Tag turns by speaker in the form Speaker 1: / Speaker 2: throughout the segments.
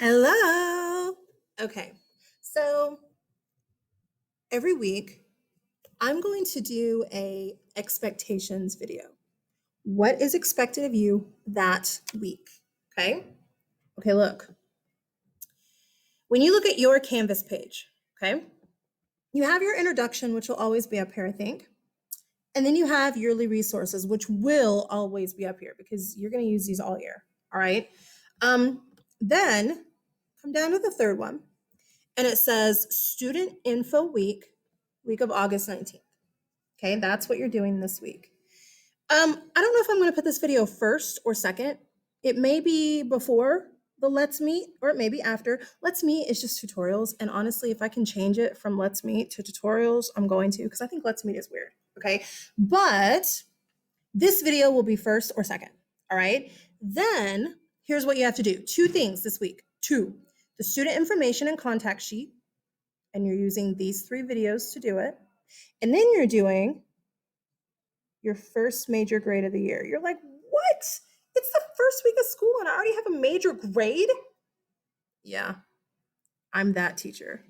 Speaker 1: Hello. Okay, so every week I'm going to do a expectations video. What is expected of you that week? Okay. Okay, look. When you look at your Canvas page, okay, you have your introduction, which will always be up here, I think. And then you have yearly resources, which will always be up here because you're going to use these all year. All right. Then come down to the third one, and it says Student Info Week, week of August 19th. Okay, that's what you're doing this week. I don't know if I'm going to put this video first or second. It may be before the Let's Meet, or it may be after. Let's Meet is just tutorials, and honestly, if I can change it from Let's Meet to tutorials, I'm going to, because I think Let's Meet is weird. Okay, but this video will be first or second. All right, then here's what you have to do. 2 things this week. 2, the student information and contact sheet, and you're using these 3 videos to do it. And then you're doing your first major grade of the year. You're like, what? It's the first week of school and I already have a major grade? Yeah, I'm that teacher.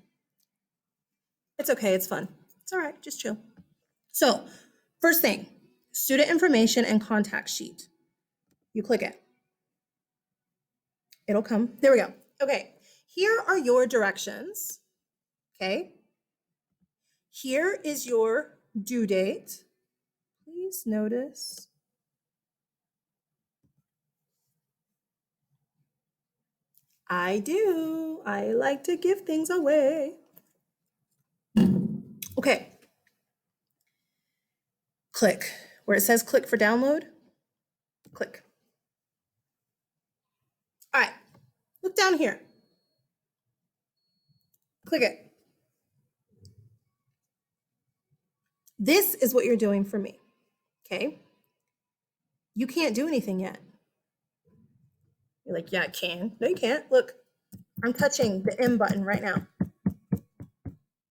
Speaker 1: It's okay, it's fun. It's all right, just chill. So, first thing, student information and contact sheet. You click it. It'll come. There we go. Okay, here are your directions. Okay. Here is your due date. Please notice. I do. I like to give things away. Okay. Click. Where it says click for download, click. All right. Look down here. Click it. This is what you're doing for me. Okay. You can't do anything yet. You're like, yeah, I can. No, you can't. Look, I'm touching the M button right now.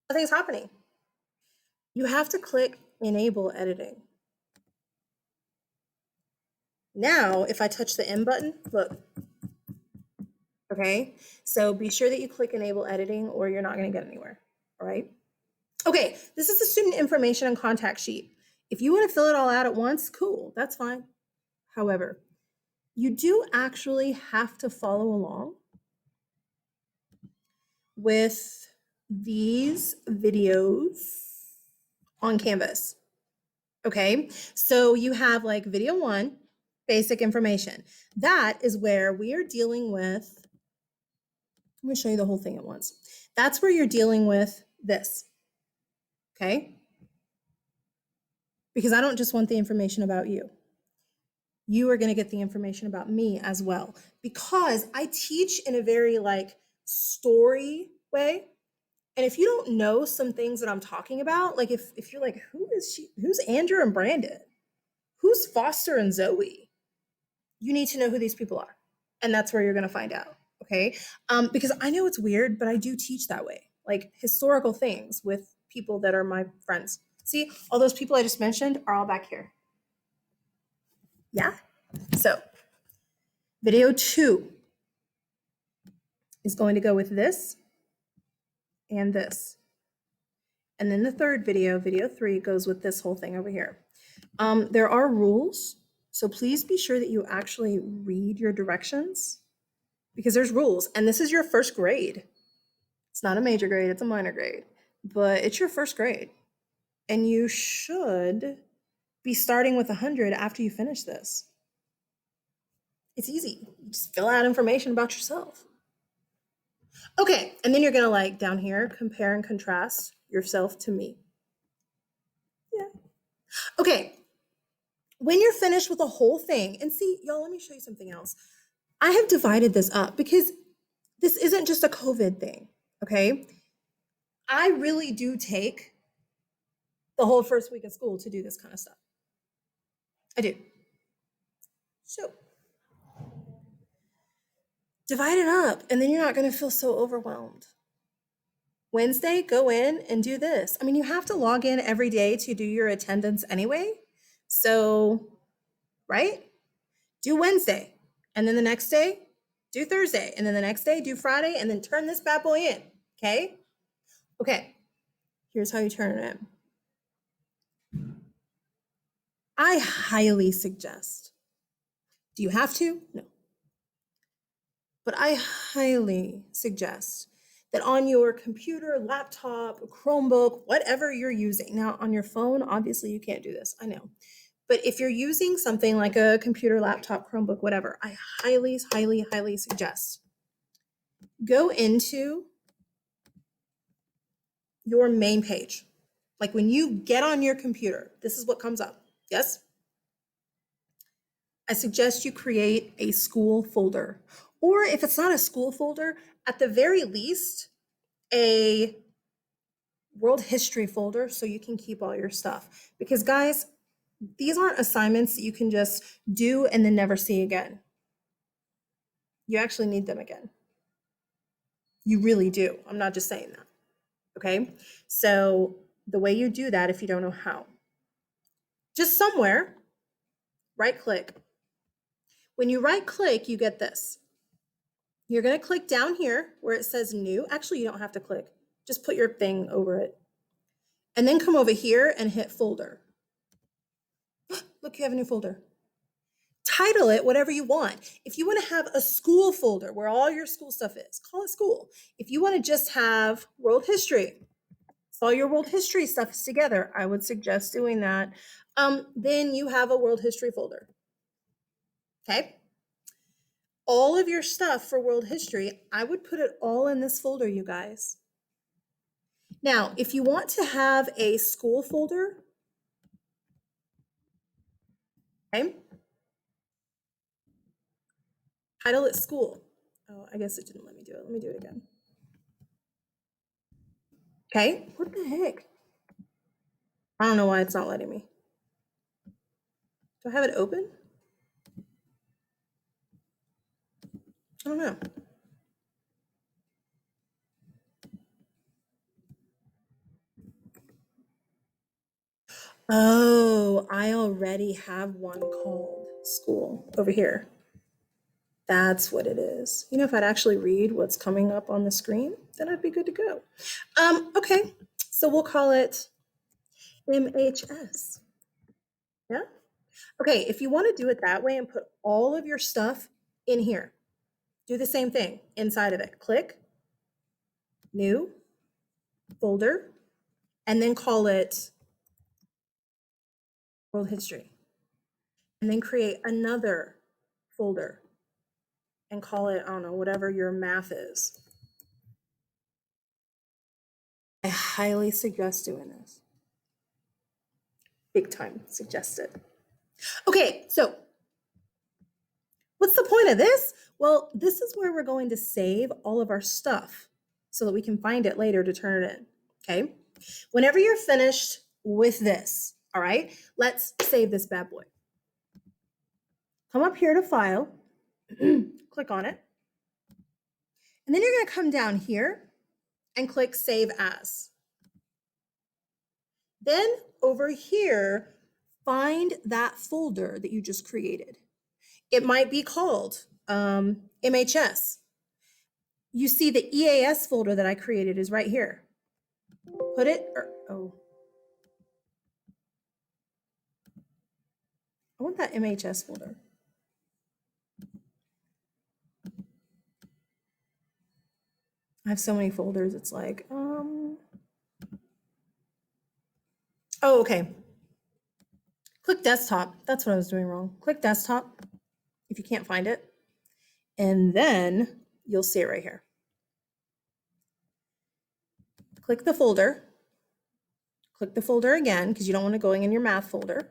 Speaker 1: Nothing's happening. You have to click enable editing. Now, if I touch the M button, look. Okay, so be sure that you click enable editing or you're not going to get anywhere. All right. Okay, this is the student information and contact sheet. If you want to fill it all out at once, cool, that's fine. However, you do actually have to follow along with these videos on Canvas. Okay, so you have like video 1, basic information. That is where we are dealing with, let me show you the whole thing at once. That's where you're dealing with this, okay? Because I don't just want the information about you. You are going to get the information about me as well, because I teach in a very like story way. And if you don't know some things that I'm talking about, like if you're like, who is she? Who's Andrew and Brandon? Who's Foster and Zoe? You need to know who these people are. And that's where you're going to find out. Okay. Because I know it's weird, but I do teach that way, like historical things with people that are my friends. See, all those people I just mentioned are all back here. Yeah. So video 2 is going to go with this and this. And then the third video, video 3, goes with this whole thing over here. There are rules, so please be sure that you actually read your directions because there's rules. And this is your first grade. It's not a major grade, it's a minor grade, but it's your first grade. And you should be starting with 100 after you finish this. It's easy. You just fill out information about yourself. Okay, and then you're gonna like down here, compare and contrast yourself to me. Yeah. Okay, when you're finished with the whole thing, and see, y'all, let me show you something else. I have divided this up because this isn't just a COVID thing, okay? I really do take the whole first week of school to do this kind of stuff. I do. So divide it up, and then you're not going to feel so overwhelmed. Wednesday, go in and do this. I mean, you have to log in every day to do your attendance anyway. So, right? Do Wednesday. And then the next day, do Thursday, and then the next day do Friday, and then turn this bad boy in. Okay? Okay, here's how you turn it in. I highly suggest. Do you have to? No. But I highly suggest that on your computer, laptop, Chromebook, whatever you're using. Now, on your phone, obviously you can't do this, I know. But if you're using something like a computer, laptop, Chromebook, whatever, I highly, highly, highly suggest go into your main page. Like when you get on your computer, this is what comes up. Yes? I suggest you create a school folder. Or if it's not a school folder, at the very least, a world history folder so you can keep all your stuff. Because guys, these aren't assignments that you can just do and then never see again. You actually need them again. You really do. I'm not just saying that. Okay? So the way you do that, if you don't know how, just somewhere, right click. When you right click, you get this. You're going to click down here where it says new. Actually, you don't have to click. Just put your thing over it. And then come over here and hit folder. Look, you have a new folder. Title it whatever you want. If you want to have a school folder where all your school stuff is, call it school. If you want to just have world history, so all your world history stuff is together, I would suggest doing that. Then you have a world history folder. Okay? All of your stuff for world history, I would put it all in this folder, you guys. Now, if you want to have a school folder, okay, title it school. Oh, I guess it didn't let me do it. Let me do it again. Okay, what the heck? I don't know why it's not letting me. Do I have it open? I don't know. Oh, I already have one called school over here. That's what it is. You know, if I'd actually read what's coming up on the screen, then I'd be good to go. Okay, so we'll call it MHS. Yeah? Okay, if you want to do it that way and put all of your stuff in here, do the same thing inside of it. Click, new, folder, and then call it world history. And then create another folder and call it, I don't know, whatever your math is. I highly suggest doing this. Big time suggested. Okay, so what's the point of this? Well, this is where we're going to save all of our stuff so that we can find it later to turn it in, okay? Whenever you're finished with this, all right, let's save this bad boy. Come up here to File, click on it, and then you're gonna come down here and click Save As. Then over here, find that folder that you just created. It might be called MHS. You see the EAS folder that I created is right here. Put it, oh. I want that MHS folder. I have so many folders, it's like, oh, okay. Click desktop. That's what I was doing wrong. Click desktop if you can't find it. And then you'll see it right here. Click the folder. Click the folder again because you don't want to go in your math folder.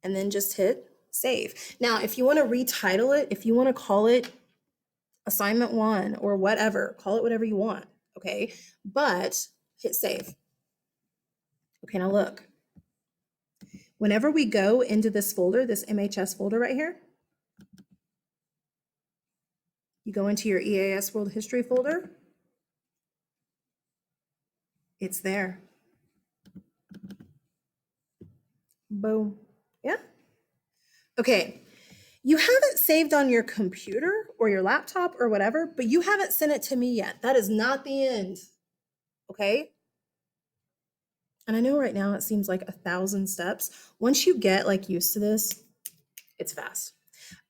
Speaker 1: And then just hit save. Now, if you want to retitle it, if you want to call it assignment 1 or whatever, call it whatever you want, okay? But hit save. Okay, now look. Whenever we go into this folder, this MHS folder right here, you go into your EAS World History folder, it's there. Boom. Yeah? Okay. You have it saved on your computer or your laptop or whatever, but you haven't sent it to me yet. That is not the end. Okay? And I know right now it seems like 1,000 steps. Once you get like used to this, it's fast.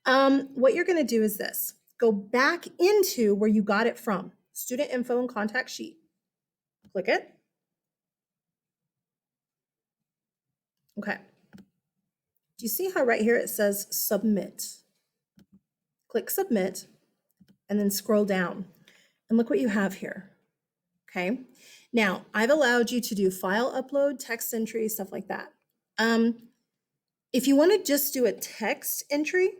Speaker 1: What you're going to do is this. Go back into where you got it from. Student info and contact sheet. Click it. Okay. Do you see how right here it says submit? Click submit and then scroll down and look what you have here. Okay. Now I've allowed you to do file upload, text entry, stuff like that. If you want to just do a text entry,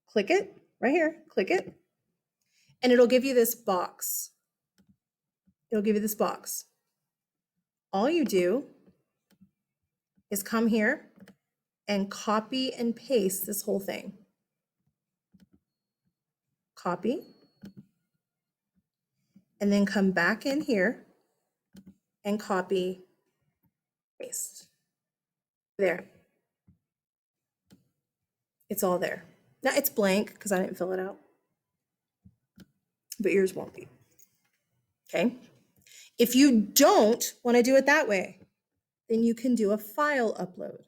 Speaker 1: click it right here, click it, and it'll give you this box. It'll give you this box. All you do is come here and copy and paste this whole thing. Copy, and then come back in here and copy, paste. There. It's all there. Now it's blank because I didn't fill it out, but yours won't be. Okay. If you don't want to do it that way, then you can do a file upload.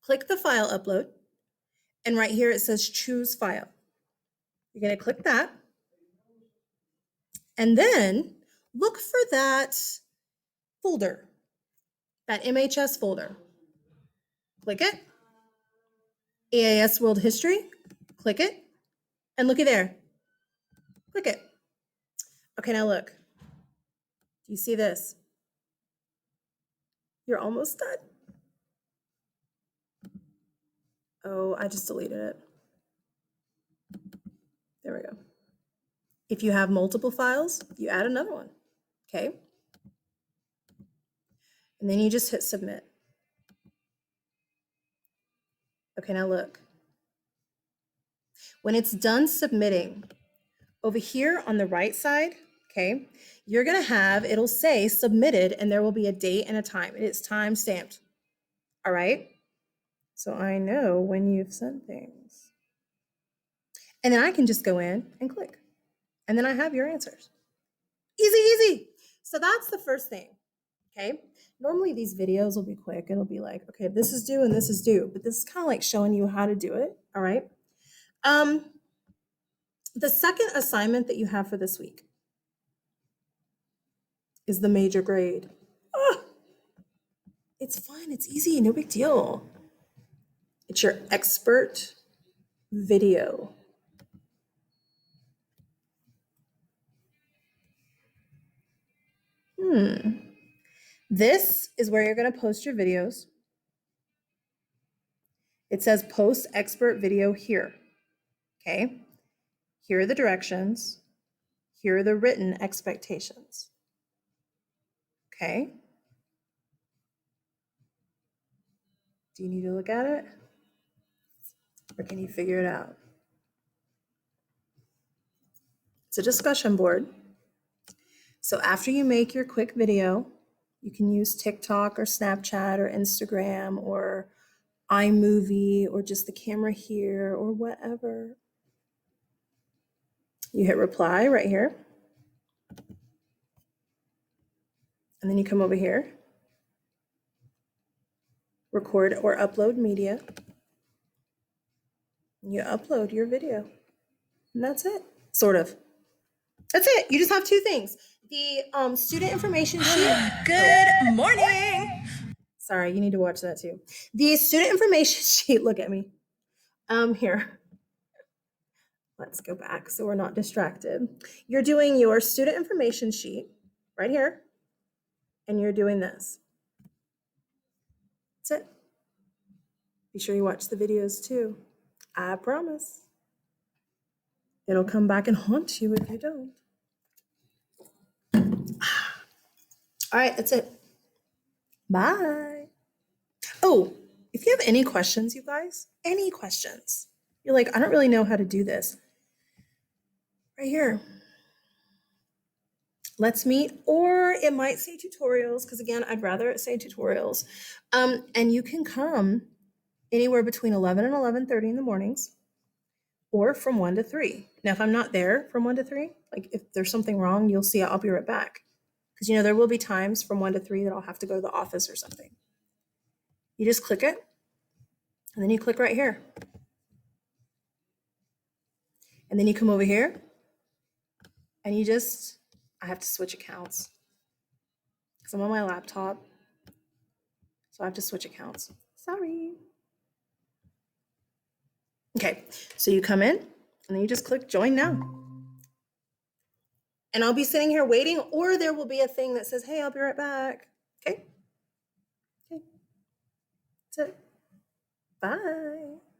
Speaker 1: Click the file upload, and right here it says choose file. You're going to click that, and then look for that folder, that MHS folder. Click it. EAS World History. Click it, and looky there. Click it. Okay, now look. Do you see this? You're almost done. Oh, I just deleted it. There we go. If you have multiple files, you add another one, okay? And then you just hit submit. Okay, now look. When it's done submitting, over here on the right side, okay, you're gonna have, it'll say submitted, and there will be a date and a time. It's time stamped, all right? So I know when you've sent things. And then I can just go in and click. And then I have your answers. Easy, easy. So that's the first thing, okay? Normally these videos will be quick. It'll be like, okay, this is due and this is due, but this is kind of like showing you how to do it, all right? The second assignment that you have for this week is the major grade. Oh, it's fun, it's easy, no big deal. It's your expert video. This is where you're gonna post your videos. It says post expert video here, okay? Here are the directions. Here are the written expectations, okay? Do you need to look at it? Or can you figure it out? It's a discussion board. So after you make your quick video, you can use TikTok or Snapchat or Instagram or iMovie or just the camera here or whatever. You hit reply right here. And then you come over here, record or upload media. You upload your video. And that's it, sort of. That's it. You just have two things. The student information sheet.
Speaker 2: Good morning.
Speaker 1: Sorry, you need to watch that too. The student information sheet, look at me. Here. Let's go back so we're not distracted. You're doing your student information sheet right here, and you're doing this. That's it. Be sure you watch the videos too. I promise. It'll come back and haunt you if you don't. All right, that's it. Bye. Oh, if you have any questions, you guys, any questions, you're like, I don't really know how to do this. Right here. Let's meet, or it might say tutorials, because again, I'd rather it say tutorials. And you can come anywhere between 11 and 11:30 in the mornings, or from 1 to 3. Now, if I'm not there from 1 to 3, like if there's something wrong, you'll see I'll be right back. Because there will be times from 1 to 3 that I'll have to go to the office or something. You just click it, and then you click right here. And then you come over here, and I have to switch accounts. Because I'm on my laptop, so I have to switch accounts. Sorry. Okay, so you come in, and then you just click join now. And I'll be sitting here waiting, or there will be a thing that says, hey, I'll be right back. Okay? Okay. That's it. Bye.